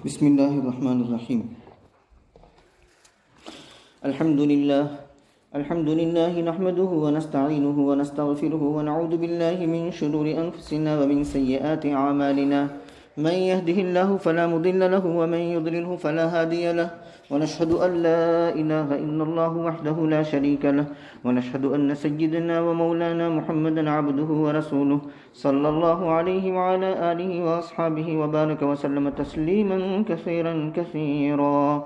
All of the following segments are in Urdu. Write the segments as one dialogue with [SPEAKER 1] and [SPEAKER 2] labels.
[SPEAKER 1] بسم الله الرحمن الرحيم. الحمد لله نحمده ونستعينه ونستغفره ونعوذ بالله من شرور أنفسنا ومن سيئات أعمالنا. من يهده الله فلا مضل له ومن يضلله فلا هادي له، ونشهد أن لا إله إلا الله وحده لا شريك له، ونشهد أن سيدنا ومولانا محمدا عبده ورسوله صلى الله عليه وعلى آله وأصحابه وبارك وسلم تسليما كثيرا كثيرا.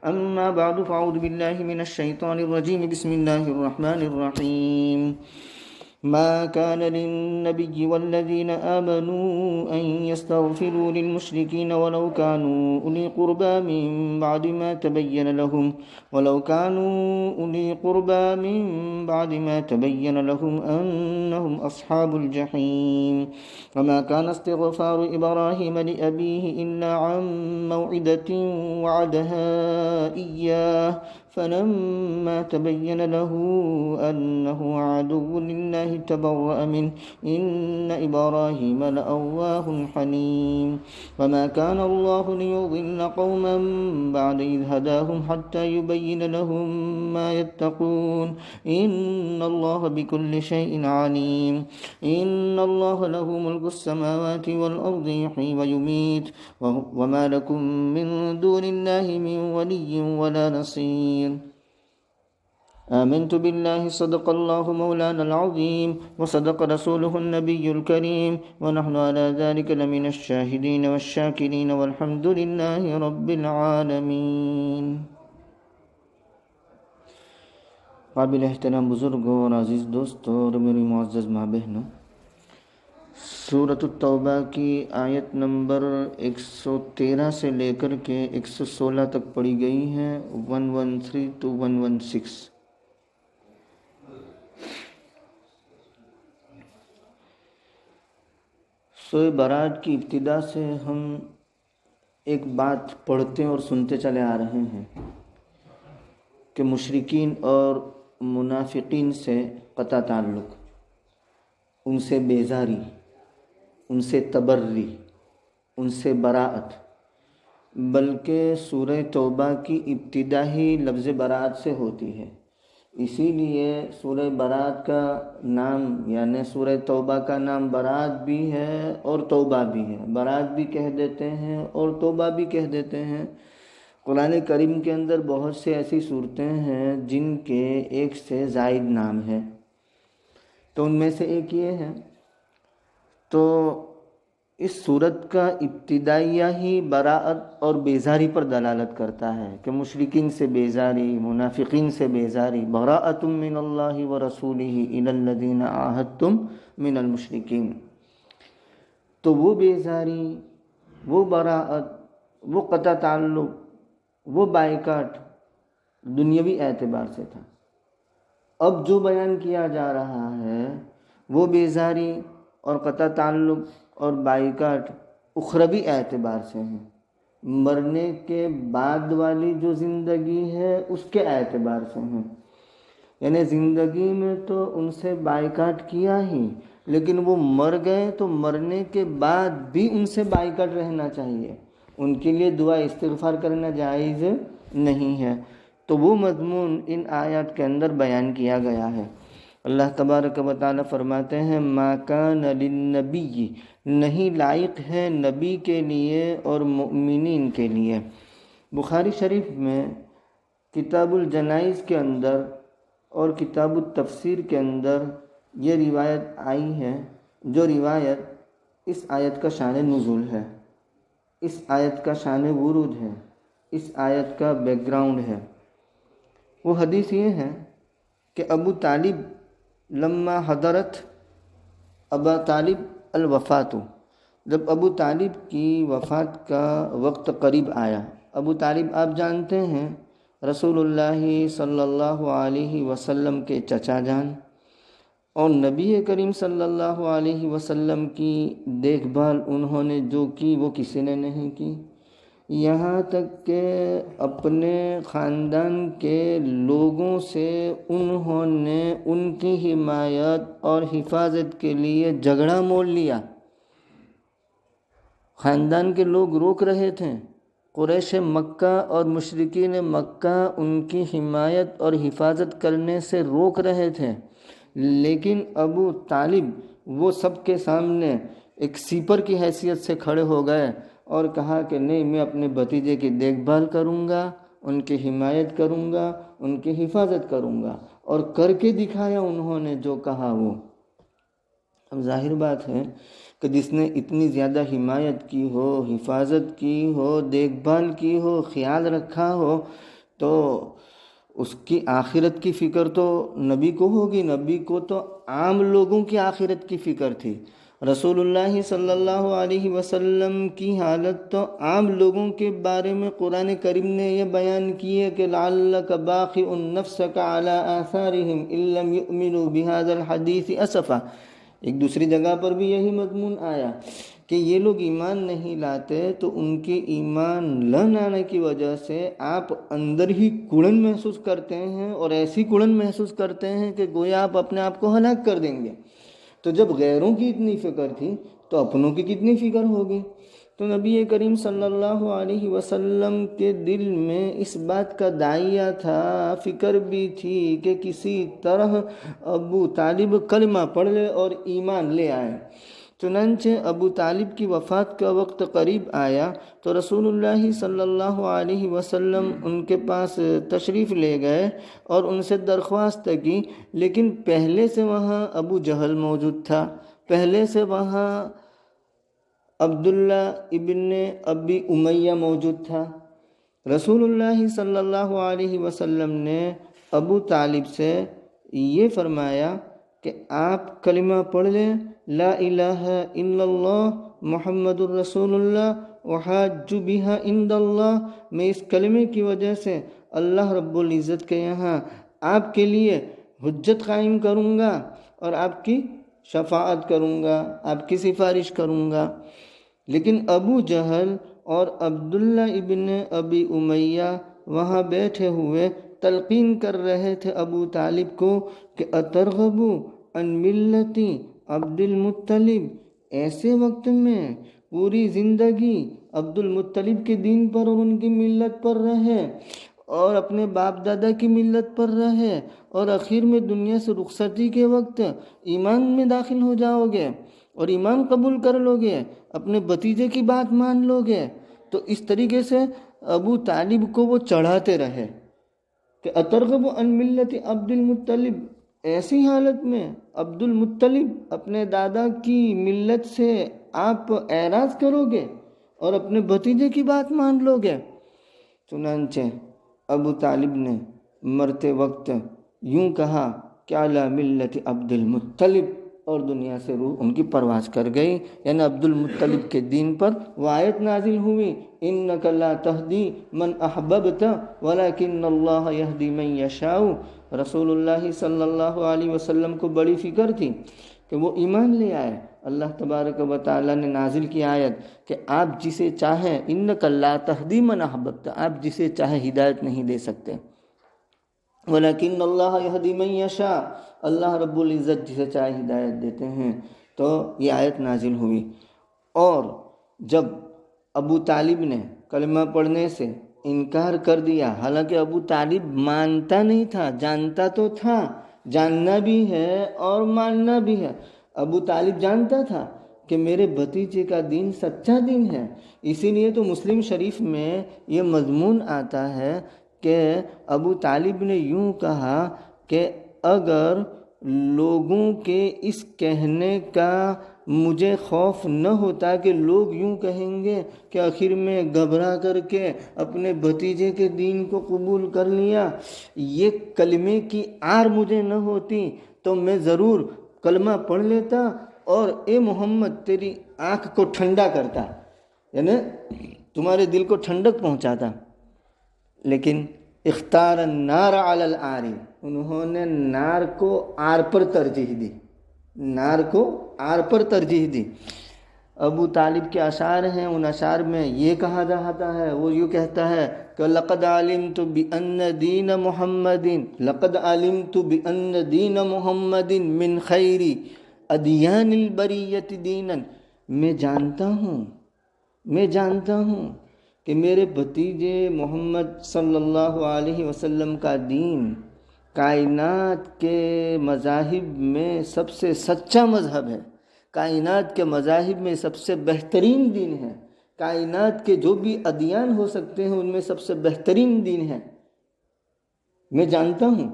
[SPEAKER 1] أما بعد، فأعوذ بالله من الشيطان الرجيم. بسم الله الرحمن الرحيم. ما كان للنبي والذين آمنوا أن يستغفروا للمشركين ولو كانوا أولي قربى من بعد ما تبين لهم أنهم أصحاب الجحيم. وما كان استغفار إبراهيم لأبيه إلا عن موعدة وعدها إياه، فلما تبين له أنه عدو لله تبرأ منه، إن إبراهيم لأواه حليم. وما كان الله ليضل قوما بعد إذ هداهم حتى يبين لهم ما يتقون، إن الله بكل شيء عليم. إن الله له ملك السماوات والأرض يحيي ويميت، وما لكم من دون الله من ولي ولا نصير. آمنت بالله، صدق الله مولانا العظيم، وصدق رسوله النبي الكريم، ونحن على ذلك لمن الشاهدين والشاكرين، والحمد لله رب العالمين. قابل احترام بزرگوں اور عزیز دوستوں اور میری معزز ماں بہنوں، سورۃ التوبہ کی آیت نمبر 113 سے لے کر کے 116 تک پڑھی گئی ہیں، 113 to 116۔ سورہ برات کی ابتدا سے ہم ایک بات پڑھتے اور سنتے چلے آ رہے ہیں کہ مشرکین اور منافقین سے قطع تعلق، ان سے بیزاری، ان سے تبری، ان سے براءت، بلکہ سورہ توبہ کی ابتدا ہی لفظ براءت سے ہوتی ہے۔ اسی لیے سورہ برات کا نام، یعنی سورہ توبہ کا نام برات بھی ہے اور توبہ بھی ہے۔ برات بھی کہہ دیتے ہیں اور توبہ بھی کہہ دیتے ہیں۔ قرآن کریم کے اندر بہت سے ایسی صورتیں ہیں جن کے ایک سے زائد نام ہے، تو ان میں سے ایک یہ ہے۔ تو اس صورت کا ابتدائیہ ہی براءت اور بیزاری پر دلالت کرتا ہے کہ مشرکین سے بیزاری، منافقین سے بیزاری۔ براءۃ من اللہ ورسولہ الی الذین عاہدتم من المشرکین۔ تو وہ بیزاری، وہ براءت، وہ قطع تعلق، وہ بائیکاٹ دنیاوی اعتبار سے تھا۔ اب جو بیان کیا جا رہا ہے وہ بیزاری اور قطع تعلق اور بائیکاٹ اخروی اعتبار سے ہیں، مرنے کے بعد والی جو زندگی ہے اس کے اعتبار سے ہیں۔ یعنی زندگی میں تو ان سے بائیکاٹ کیا ہی، لیکن وہ مر گئے تو مرنے کے بعد بھی ان سے بائیکاٹ رہنا چاہیے، ان کے لیے دعا استغفار کرنا جائز نہیں ہے۔ تو وہ مضمون ان آیات کے اندر بیان کیا گیا ہے۔ اللہ تبارک و تعالی فرماتے ہیں ما کان للنبی، نہیں لائق ہے نبی کے لیے اور مؤمنین کے لیے۔ بخاری شریف میں کتاب الجنائز کے اندر اور کتاب التفسیر کے اندر یہ روایت آئی ہے، جو روایت اس آیت کا شان نزول ہے، اس آیت کا شان ورود ہے، اس آیت کا بیک گراؤنڈ ہے۔ وہ حدیث یہ ہے کہ ابو طالب لما حضرت ابا طالب الوفات، جب ابو طالب کی وفات کا وقت قریب آیا۔ ابو طالب آپ جانتے ہیں رسول اللہ صلی اللہ علیہ وسلم کے چچا جان، اور نبی کریم صلی اللہ علیہ وسلم کی دیکھ بھال انہوں نے جو کی وہ کسی نے نہیں کی، یہاں تک کہ اپنے خاندان کے لوگوں سے انہوں نے ان کی حمایت اور حفاظت کے لیے جھگڑا مول لیا۔ خاندان کے لوگ روک رہے تھے قریش مکہ اور مشرکین مکہ ان کی حمایت اور حفاظت کرنے سے روک رہے تھے، لیکن ابو طالب وہ سب کے سامنے ایک سیپر کی حیثیت سے کھڑے ہو گئے اور کہا کہ نہیں، میں اپنے بھتیجے کی دیکھ بھال کروں گا، ان کی حمایت کروں گا، ان کی حفاظت کروں گا، اور کر کے دکھایا انہوں نے جو کہا وہ۔ اب ظاہر بات ہے کہ جس نے اتنی زیادہ حمایت کی ہو، حفاظت کی ہو، دیکھ بھال کی ہو، خیال رکھا ہو، تو اس کی آخرت کی فکر تو نبی کو ہوگی۔ نبی کو تو عام لوگوں کی آخرت کی فکر تھی۔ رسول اللہ صلی اللہ علیہ وسلم کی حالت تو عام لوگوں کے بارے میں قرآن کریم نے یہ بیان کی ہے کہ لعلک باخع نفسک علی آثارہم ان لم یؤمنوا بہذا الحدیث اسفا۔ ایک دوسری جگہ پر بھی یہی مضمون آیا کہ یہ لوگ ایمان نہیں لاتے تو ان کے ایمان نہ آنے کی وجہ سے آپ اندر ہی کڑن محسوس کرتے ہیں، اور ایسی کڑن محسوس کرتے ہیں کہ گویا آپ اپنے آپ کو ہلاک کر دیں گے۔ تو جب غیروں کی اتنی فکر تھی تو اپنوں کی کتنی فکر ہوگی؟ تو نبی کریم صلی اللہ علیہ وسلم کے دل میں اس بات کا داعیہ تھا، فکر بھی تھی کہ کسی طرح ابو طالب کلمہ پڑھ لے اور ایمان لے آئے۔ چنانچہ ابو طالب کی وفات کا وقت قریب آیا تو رسول اللہ صلی اللہ علیہ وسلم ان کے پاس تشریف لے گئے اور ان سے درخواست کی، لیکن پہلے سے وہاں ابو جہل موجود تھا، پہلے سے وہاں عبداللہ ابن ابی امیہ موجود تھا۔ رسول اللہ صلی اللہ علیہ وسلم نے ابو طالب سے یہ فرمایا کہ آپ کلمہ پڑھ لیں، لا الہ الا اللہ محمد الرسول اللہ وحاج بہا عند اللہ، میں اس کلمے کی وجہ سے اللہ رب العزت کے یہاں آپ کے لیے حجت قائم کروں گا اور آپ کی شفاعت کروں گا، آپ کی سفارش کروں گا۔ لیکن ابو جہل اور عبداللہ ابن ابی امیہ وہاں بیٹھے ہوئے تلقین کر رہے تھے ابو طالب کو کہ اترغب عن ملتی عبد المطلب، ایسے وقت میں پوری زندگی عبد المطلب کے دین پر اور ان کی ملت پر رہے اور اپنے باپ دادا کی ملت پر رہے، اور آخر میں دنیا سے رخصتی کے وقت ایمان میں داخل ہو جاؤ گے اور ایمان قبول کر لو گے، اپنے بھتیجے کی بات مان لو گے۔ تو اس طریقے سے ابو طالب کو وہ چڑھاتے رہے کہ اترغب عن ملت عبد المطلب، ایسی حالت میں عبد المطلب اپنے دادا کی ملت سے آپ اعراض کرو گے اور اپنے بھتیجے کی بات مان لو گے۔ چنانچہ ابو طالب نے مرتے وقت یوں کہا کہ علی ملت عبد المطلب، اور دنیا سے روح ان کی پرواز کر گئی، یعنی عبد المطلب کے دین پر وہ آیت نازل ہوئی، انک لا تہدی من احببت ولکن اللہ یہدی من یشاء۔ رسول اللہ صلی اللہ علیہ وسلم کو بڑی فکر تھی کہ وہ ایمان لے آئے۔ اللہ تبارک و تعالیٰ نے نازل کی آیت کہ آپ جسے چاہیں، انک لا تہدی من احببت، آپ جسے چاہیں ہدایت نہیں دے سکتے، ولیکن اللہ یہدی من یشاء، اللہ رب العزت جسے چاہے ہدایت دیتے ہیں۔ تو یہ آیت نازل ہوئی، اور جب ابو طالب نے کلمہ پڑھنے سے انکار کر دیا، حالانکہ ابو طالب مانتا نہیں تھا، جانتا تو تھا، جاننا بھی ہے اور ماننا بھی ہے۔ ابو طالب جانتا تھا کہ میرے بھتیجے کا دین سچا دین ہے، اسی لیے تو مسلم شریف میں یہ مضمون آتا ہے کہ ابو طالب نے یوں کہا کہ اگر لوگوں کے اس کہنے کا مجھے خوف نہ ہوتا کہ لوگ یوں کہیں گے کہ آخر میں گھبرا کر کے اپنے بھتیجے کے دین کو قبول کر لیا، یہ کلمے کی آر مجھے نہ ہوتی تو میں ضرور کلمہ پڑھ لیتا اور اے محمد تیری آنکھ کو ٹھنڈا کرتا، یعنی تمہارے دل کو ٹھنڈک پہنچاتا۔ لیکن اختار النار علی العار، انہوں نے نار کو آر پر ترجیح دی، نار کو آر پر ترجیح دی۔ ابو طالب کے اشعار ہیں، ان اشعار میں یہ کہا جاتا ہے، وہ یوں کہتا ہے کہ لقد علمت بأن دین محمد، لقد علمت بأن دین محمد من خیر ادیان البریت دینا، میں جانتا ہوں کہ میرے بھتیجے محمد صلی اللہ علیہ وسلم کا دین کائنات کے مذاہب میں سب سے سچا مذہب ہے، کائنات کے مذاہب میں سب سے بہترین دین ہے، کائنات کے جو بھی ادیان ہو سکتے ہیں ان میں سب سے بہترین دین ہے، میں جانتا ہوں۔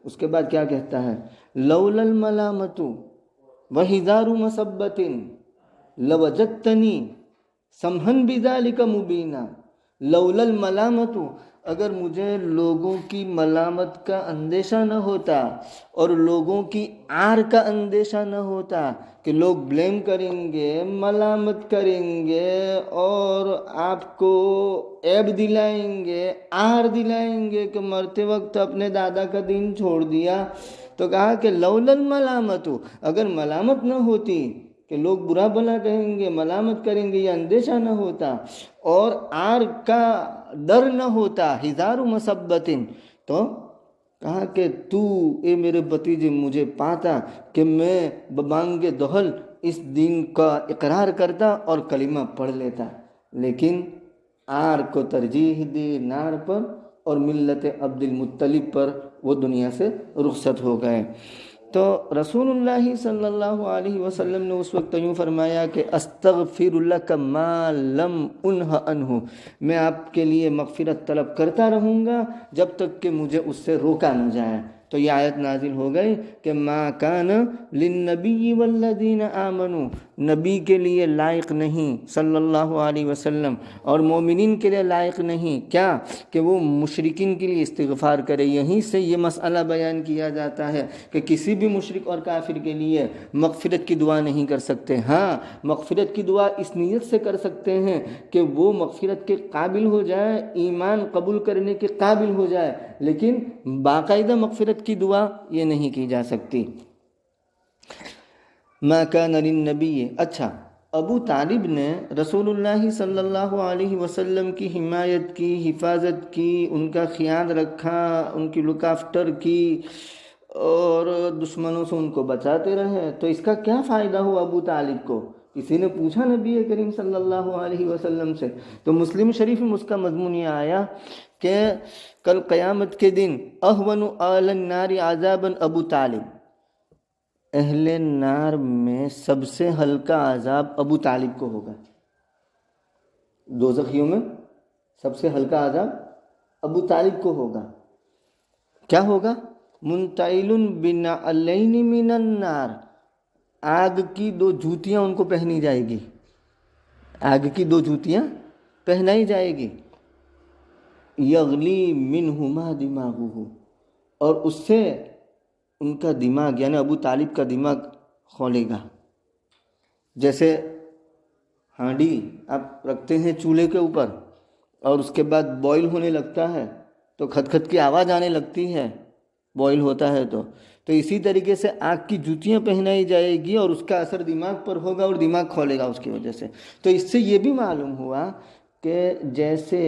[SPEAKER 1] اس کے بعد کیا کہتا ہے؟ لولا الملامت وحذار مسبت لوجدتنی سمحن بذالک مبینا۔ لولا الملامت، اگر مجھے لوگوں کی ملامت کا اندیشہ نہ ہوتا اور لوگوں کی عار کا اندیشہ نہ ہوتا کہ لوگ بلیم کریں گے، ملامت کریں گے اور آپ کو عیب دلائیں گے، عار دلائیں گے کہ مرتے وقت اپنے دادا کا دین چھوڑ دیا، تو کہا کہ لولا الملامت، اگر ملامت نہ ہوتی کہ لوگ برا بھلا کہیں گے، ملامت کریں گے، یہ اندیشہ نہ ہوتا اور عار کا ڈر نہ ہوتا، حذار مسبت، تو کہا کہ تو اے میرے بھتیجے مجھے پاتا کہ میں ببانگ دہل اس دین کا اقرار کرتا اور کلمہ پڑھ لیتا، لیکن عار کو ترجیح دی نار پر اور ملت عبد المطلب پر وہ دنیا سے رخصت ہو گئے۔ تو رسول اللہ صلی اللہ علیہ وسلم نے اس وقت یوں فرمایا کہ استغفر لک ما لم انہ عنہ، میں آپ کے لیے مغفرت طلب کرتا رہوں گا جب تک کہ مجھے اس سے روکا نہ جائے۔ تو یہ آیت نازل ہو گئی کہ ما کان للنبی والذین آمنوا، نبی کے لیے لائق نہیں صلی اللہ علیہ وسلم اور مومنین کے لیے لائق نہیں کیا کہ وہ مشرکین کے لیے استغفار کرے۔ یہیں سے یہ مسئلہ بیان کیا جاتا ہے کہ کسی بھی مشرک اور کافر کے لیے مغفرت کی دعا نہیں کر سکتے۔ ہاں، مغفرت کی دعا اس نیت سے کر سکتے ہیں کہ وہ مغفرت کے قابل ہو جائے، ایمان قبول کرنے کے قابل ہو جائے، لیکن باقاعدہ مغفرت کی دعا یہ نہیں کی جا سکتی۔ ما کان للنبی، اچھا، ابو طالب نے رسول اللہ صلی اللہ علیہ وسلم کی حمایت کی، حفاظت کی، ان کا خیال رکھا، ان کی لک آفٹر کی اور دشمنوں سے ان کو بچاتے رہے، تو اس کا کیا فائدہ ہوا ابو طالب کو؟ کسی نے پوچھا نبی کریم صلی اللہ علیہ وسلم سے، تو مسلم شریف میں اس کا مضمون یہ آیا کہ کل قیامت کے دن اہون اہل النار عذابا ابو طالب، اہل نار میں سب سے ہلکا عذاب ابو طالب کو ہوگا، دوزخیوں میں سب سے ہلکا عذاب ابو طالب کو ہوگا۔ کیا ہوگا؟ منتعل بنعلین من النار، آگ کی 2 جوتیاں ان کو پہنی جائے گی، آگ کی 2 جوتیاں پہنائی جائے گی، یغلی منہما دماغہ، اور اس سے ان کا دماغ یعنی ابو طالب کا دماغ کھولے گا۔ جیسے ہانڈی آپ رکھتے ہیں چولہے کے اوپر اور اس کے بعد بوائل ہونے لگتا ہے تو کھٹ کھٹ کی آواز آنے لگتی ہے، بوائل ہوتا ہے تو اسی طریقے سے آگ کی جوتیاں پہنائی جائے گی اور اس کا اثر دماغ پر ہوگا اور دماغ کھولے گا اس کی وجہ سے۔ تو اس سے یہ بھی معلوم ہوا کہ جیسے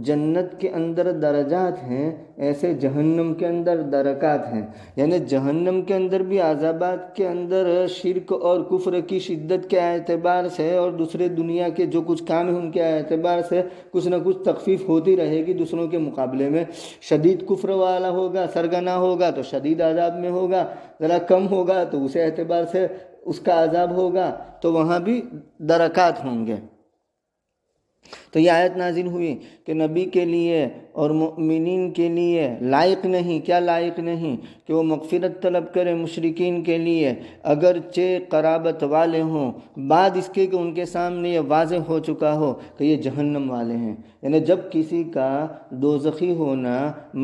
[SPEAKER 1] جنت کے اندر درجات ہیں ایسے جہنم کے اندر درکات ہیں، یعنی جہنم کے اندر بھی عذابات کے اندر شرک اور کفر کی شدت کے اعتبار سے اور دوسرے دنیا کے جو کچھ کام ہیں ان کے اعتبار سے کچھ نہ کچھ تخفیف ہوتی رہے گی دوسروں کے مقابلے میں۔ شدید کفر والا ہوگا، سرگنا ہوگا تو شدید عذاب میں ہوگا، ذرا کم ہوگا تو اس اعتبار سے اس کا عذاب ہوگا، تو وہاں بھی درکات ہوں گے۔ تو یہ آیت نازل ہوئی کہ نبی کے لیے اور مؤمنین کے لیے لائق نہیں، کیا لائق نہیں کہ وہ مغفرت طلب کرے مشرکین کے لیے، اگرچہ قرابت والے ہوں، بعد اس کے کہ ان کے سامنے یہ واضح ہو چکا ہو کہ یہ جہنم والے ہیں۔ یعنی جب کسی کا دوزخی ہونا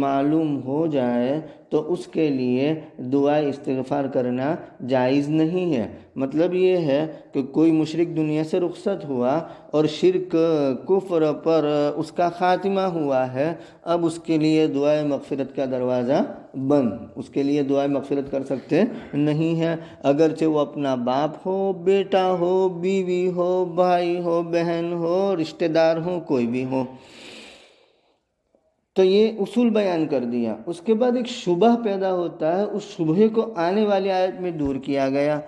[SPEAKER 1] معلوم ہو جائے تو اس کے لیے دعا استغفار کرنا جائز نہیں ہے۔ مطلب یہ ہے کہ کوئی مشرک دنیا سے رخصت ہوا اور شرک کفر پر اس کا خاتمہ ہوا ہے، اب اس کے لیے دعائے مغفرت کا دروازہ بند، اس کے لیے دعائے مغفرت کر سکتے نہیں ہے، اگرچہ وہ اپنا باپ ہو، بیٹا ہو، بیوی ہو، بھائی ہو، بہن ہو، رشتہ دار ہو، کوئی بھی ہو۔ تو یہ اصول بیان کر دیا۔ اس کے بعد ایک شبہ پیدا ہوتا ہے، اس شبہ کو آنے والی آیت میں دور کیا گیا۔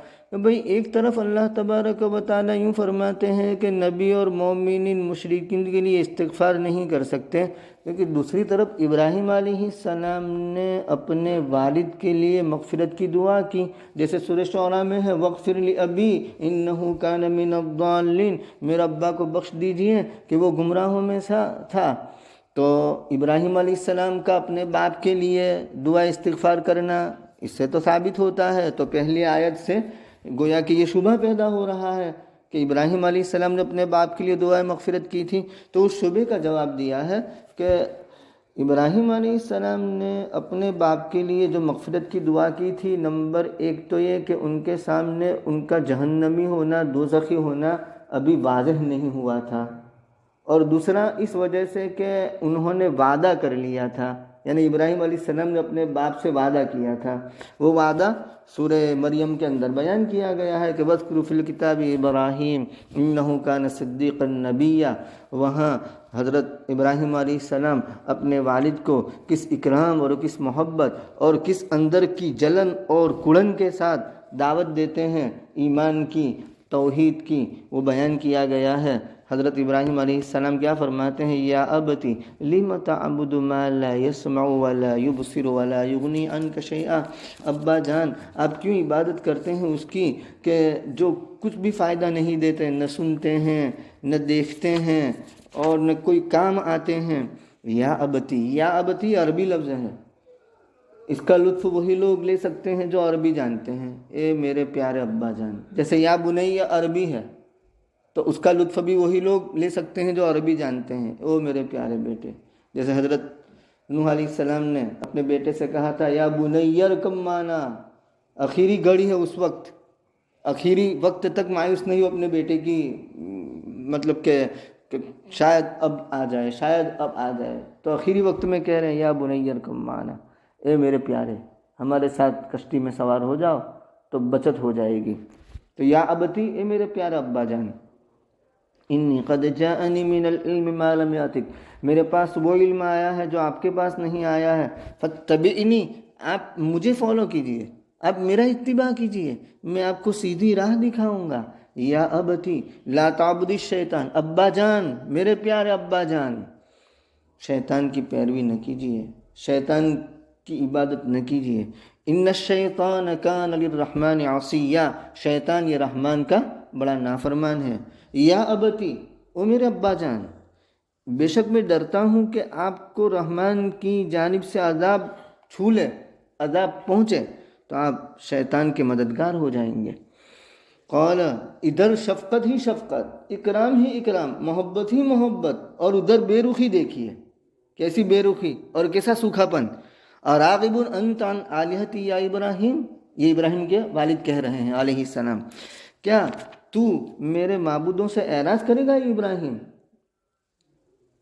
[SPEAKER 1] بھئی ایک طرف اللہ تبارک و تعالیٰ یوں فرماتے ہیں کہ نبی اور مومنین مشرکین کے لیے استغفار نہیں کر سکتے، لیکن دوسری طرف ابراہیم علیہ السلام نے اپنے والد کے لیے مغفرت کی دعا کی، جیسے سورہ شعراء میں ہے وَاغْفِرْ لِأَبِي إِنَّهُ كَانَ مِنَ الضَّالِّينَ، میرے ابا کو بخش دیجئے کہ وہ گمراہوں میں تھا۔ تو ابراہیم علیہ السلام کا اپنے باپ کے لیے دعا استغفار کرنا، اس سے تو ثابت ہوتا ہے، تو پہلی آیت سے گویا کہ یہ شبہ پیدا ہو رہا ہے کہ ابراہیم علیہ السلام نے اپنے باپ کے لیے دعائے مغفرت کی تھی، تو اس شبہ کا جواب دیا ہے کہ ابراہیم علیہ السلام نے اپنے باپ کے لیے جو مغفرت کی دعا کی تھی، نمبر ایک تو یہ کہ ان کے سامنے ان کا جہنمی ہونا، دوزخی ہونا ابھی واضح نہیں ہوا تھا، اور دوسرا اس وجہ سے کہ انہوں نے وعدہ کر لیا تھا، یعنی ابراہیم علیہ السلام نے اپنے باپ سے وعدہ کیا تھا۔ وہ وعدہ سورہ مریم کے اندر بیان کیا گیا ہے کہ وَاذْكُرْ فِي الْكِتَابِ ابراہیم إِنَّهُ كَانَ صِدِّيقًا نَبِيًّا، وہاں حضرت ابراہیم علیہ السلام اپنے والد کو کس اکرام اور کس محبت اور کس اندر کی جلن اور کڑن کے ساتھ دعوت دیتے ہیں ایمان کی، توحید کی، وہ بیان کیا گیا ہے۔ حضرت ابراہیم علیہ السلام کیا فرماتے ہیں؟ یا ابتی لم تعبد ما لا يسمع ولا يبصر ولا يغني عنك شيئا، ابا جان آپ کیوں عبادت کرتے ہیں اس کی کہ جو کچھ بھی فائدہ نہیں دیتے، نہ سنتے ہیں، نہ دیکھتے ہیں، اور نہ کوئی کام آتے ہیں۔ یا ابتی عربی لفظ ہے، اس کا لطف وہی لوگ لے سکتے ہیں جو عربی جانتے ہیں، اے میرے پیارے ابا جان۔ جیسے یا بنی عربی ہے تو اس کا لطف بھی وہی لوگ لے سکتے ہیں جو عربی جانتے ہیں، او میرے پیارے بیٹے۔ جیسے حضرت نوح علیہ السلام نے اپنے بیٹے سے کہا تھا یا بنی ارکب معنا، آخری گھڑی ہے، اس وقت آخری وقت تک مایوس نہیں ہو اپنے بیٹے کی، مطلب کہ شاید اب آ جائے، شاید اب آ جائے، تو آخری وقت میں کہہ رہے ہیں یا بنی ارکب معنا، اے میرے پیارے ہمارے ساتھ کشتی میں سوار ہو جاؤ تو بچت ہو جائے گی۔ تو یا ابتی، اے میرے پیارے ابا جان، انی قد جاءنی من العلم ما لم یاتک، میرے پاس وہ علم آیا ہے جو آپ کے پاس نہیں آیا ہے، فاتبعنی، آپ مجھے فالو کیجئے، آپ میرا اتباع کیجئے، میں آپ کو سیدھی راہ دکھاؤں گا۔ یا ابتی لا تعبد الشیطان، ابا جان، میرے پیارے ابا جان، شیطان کی پیروی نہ کیجئے، شیطان کی عبادت نہ کیجئے۔ ان الشیطان کان للرحمن عصیا، شیطان یہ رحمان کا بڑا نافرمان ہے۔ یا ابتی، او میرے ابا جان، بے شک میں ڈرتا ہوں کہ آپ کو رحمان کی جانب سے عذاب چھو لے، عذاب پہنچے تو آپ شیطان کے مددگار ہو جائیں گے۔ قال، ادھر شفقت ہی شفقت، اکرام ہی اکرام، محبت ہی محبت، اور ادھر بے رخی دیکھیے، کیسی بے رخی اور کیسا سوکھا پن۔ اراغب انت عن آلہتی یا ابراہیم، یہ ابراہیم کے والد کہہ رہے ہیں علیہ السلام، کیا تو میرے معبودوں سے اعراض کرے گا ابراہیم؟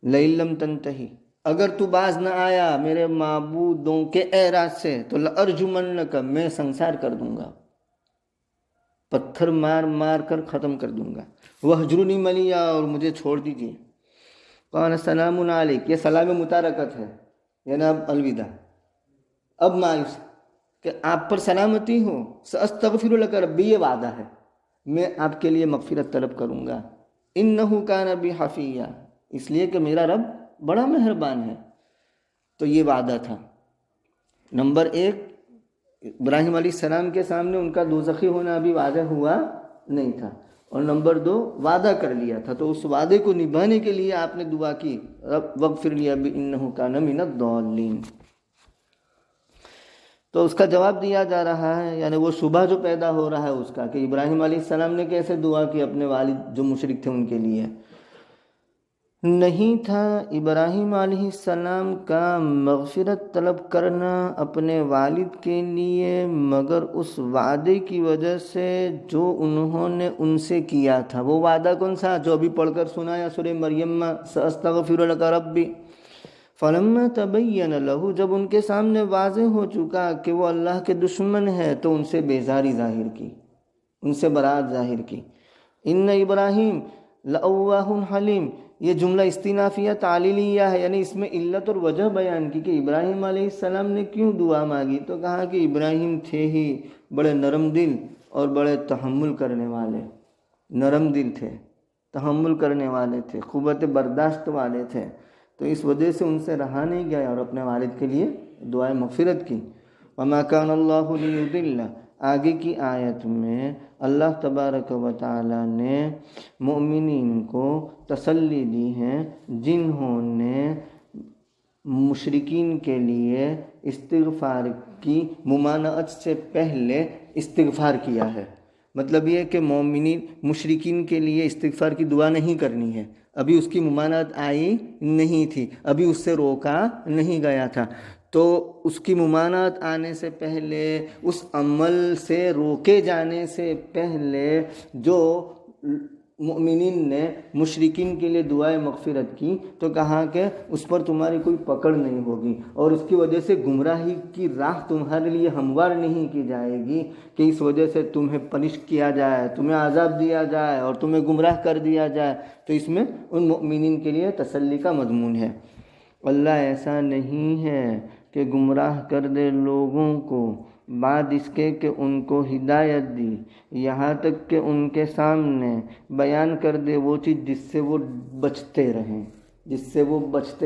[SPEAKER 1] لئن لم تنتہی، اگر تو باز نہ آیا میرے معبودوں کے اعراض سے تو لارجمنک، میں سنسار کر دوں گا، پتھر مار مار کر ختم کر دوں گا۔ وہجرنی ملیا، اور مجھے چھوڑ دیجیے۔ قال سلام علیک، یہ سلام متارکت ہے، یعنی اب الوداع، اب مایوس کہ آپ پر سلامتی ہو۔ ساستغفر لک ربی، یہ وعدہ ہے، میں آپ کے لیے مغفرت طلب کروں گا۔ انہ کان بی حفیہ، اس لیے کہ میرا رب بڑا مہربان ہے۔ تو یہ وعدہ تھا۔ نمبر ایک، ابراہیم علیہ السلام کے سامنے ان کا دوزخی ہونا ابھی واضح ہوا نہیں تھا، اور نمبر دو، وعدہ کر لیا تھا، تو اس وعدے کو نبھانے کے لیے آپ نے دعا کی رب واغفر لی ابی انہ کان من الضالین۔ تو اس کا جواب دیا جا رہا ہے، یعنی وہ شبہ جو پیدا ہو رہا ہے اس کا، کہ ابراہیم علیہ السلام نے کیسے دعا کی اپنے والد جو مشرک تھے ان کے لیے۔ نہیں تھا ابراہیم علیہ السلام کا مغفرت طلب کرنا اپنے والد کے لیے، مگر اس وعدے کی وجہ سے جو انہوں نے ان سے کیا تھا۔ وہ وعدہ کون سا؟ جو ابھی پڑھ کر سنایا سورہ مریم میں، ساستغفر لک ربی۔ فلما تبین لہ، جب ان کے سامنے واضح ہو چکا کہ وہ اللہ کے دشمن ہے تو ان سے بیزاری ظاہر کی، ان سے برات ظاہر کی۔ ان ابراہیم لأواہ حلیم، یہ جملہ استئنافیہ تعلیلیہ ہے، یعنی اس میں علت اور وجہ بیان کی کہ ابراہیم علیہ السلام نے کیوں دعا مانگی، تو کہا کہ ابراہیم تھے ہی بڑے نرم دل اور بڑے تحمل کرنے والے، نرم دل تھے، تحمل کرنے والے تھے، قوت برداشت والے تھے، تو اس وجہ سے ان سے رہا نہیں گیا اور اپنے والد کے لیے دعائے مغفرت کی۔ وما كان الله ليضل، آگے کی آیت میں اللہ تبارک و تعالی نے مومنین کو تسلی دی ہے جنہوں نے مشرکین کے لیے استغفار کی ممانعت سے پہلے استغفار کیا ہے۔ مطلب یہ کہ مومنین مشرکین کے لیے استغفار کی دعا نہیں کرنی ہے، ابھی اس کی ممانعت آئی نہیں تھی، ابھی اس سے روکا نہیں گیا تھا، تو اس کی ممانعت آنے سے پہلے، اس عمل سے روکے جانے سے پہلے جو مومنین نے مشرکین کے لیے دعائے مغفرت کی تو کہا کہ اس پر تمہاری کوئی پکڑ نہیں ہوگی اور اس کی وجہ سے گمراہی کی راہ تمہارے لیے ہموار نہیں کی جائے گی کہ اس وجہ سے تمہیں پنش کیا جائے، تمہیں عذاب دیا جائے اور تمہیں گمراہ کر دیا جائے۔ تو اس میں ان مومنین کے لیے تسلی کا مضمون ہے۔ اللہ ایسا نہیں ہے کہ گمراہ کر دے لوگوں کو بعد اس کے کہ ان کو ہدایت دی، یہاں تک کہ ان کے سامنے بیان کر دے وہ چیز جس سے وہ بچتے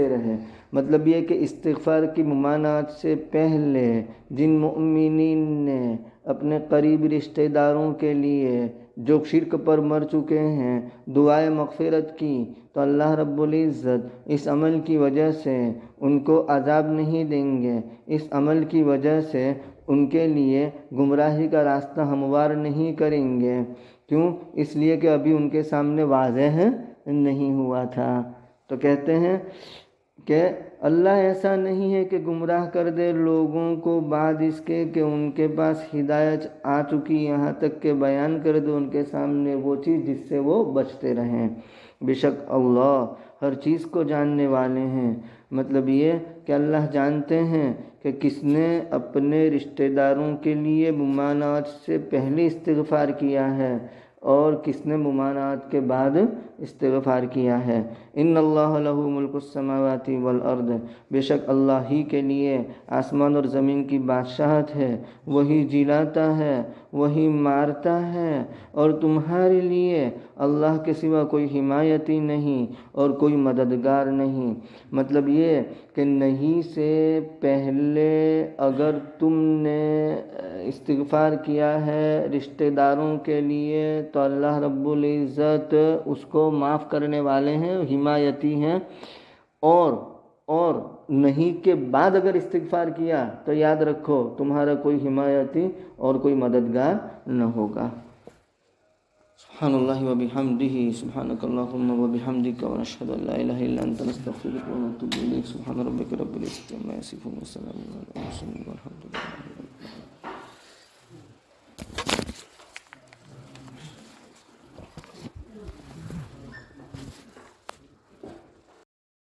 [SPEAKER 1] رہیں، مطلب یہ کہ استغفار کی ممانعت سے پہلے جن مؤمنین نے اپنے قریبی رشتہ داروں کے لیے جو شرک پر مر چکے ہیں دعائے مغفرت کی تو اللہ رب العزت اس عمل کی وجہ سے ان کو عذاب نہیں دیں گے، اس عمل کی وجہ سے ان کے لیے گمراہی کا راستہ ہموار نہیں کریں گے۔ کیوں؟ اس لیے کہ ابھی ان کے سامنے واضح نہیں ہوا تھا۔ تو کہتے ہیں کہ اللہ ایسا نہیں ہے کہ گمراہ کر دے لوگوں کو بعد اس کے کہ ان کے پاس ہدایت آ چکی، یہاں تک کہ بیان کر دے ان کے سامنے وہ چیز جس سے وہ بچتے رہیں۔ بے شک اللہ ہر چیز کو جاننے والے ہیں، مطلب یہ کہ اللہ جانتے ہیں کہ کس نے اپنے رشتہ داروں کے لیے ممانعت سے پہلے استغفار کیا ہے اور کس نے ممانعت کے بعد استغفار کیا ہے۔ ان اللہ لہ ملک السماوات والارض، بے شک اللہ ہی کے لیے آسمان اور زمین کی بادشاہت ہے، وہی جلاتا ہے، وہی مارتا ہے، اور تمہارے لیے اللہ کے سوا کوئی حمایتی نہیں اور کوئی مددگار نہیں۔ مطلب یہ کہ نہیں سے پہلے اگر تم نے استغفار کیا ہے رشتہ داروں کے لیے تو اللہ رب العزت اس کو معاف کرنے والے ہیں، حمایتی ہیں، اور نہیں کے بعد اگر استغفار کیا تو یاد رکھو تمہارا کوئی حمایتی اور کوئی مددگار نہ ہوگا۔ سبحان اللہ و بحمدہ، سبحانک اللہم و بحمدک، ونشہد ان لا الہ الا انت، نستغفرک و نتوب الیک۔ سبحان ربک رب العزت عما یصفون، وسلام علی المرسلین، والحمد للہ۔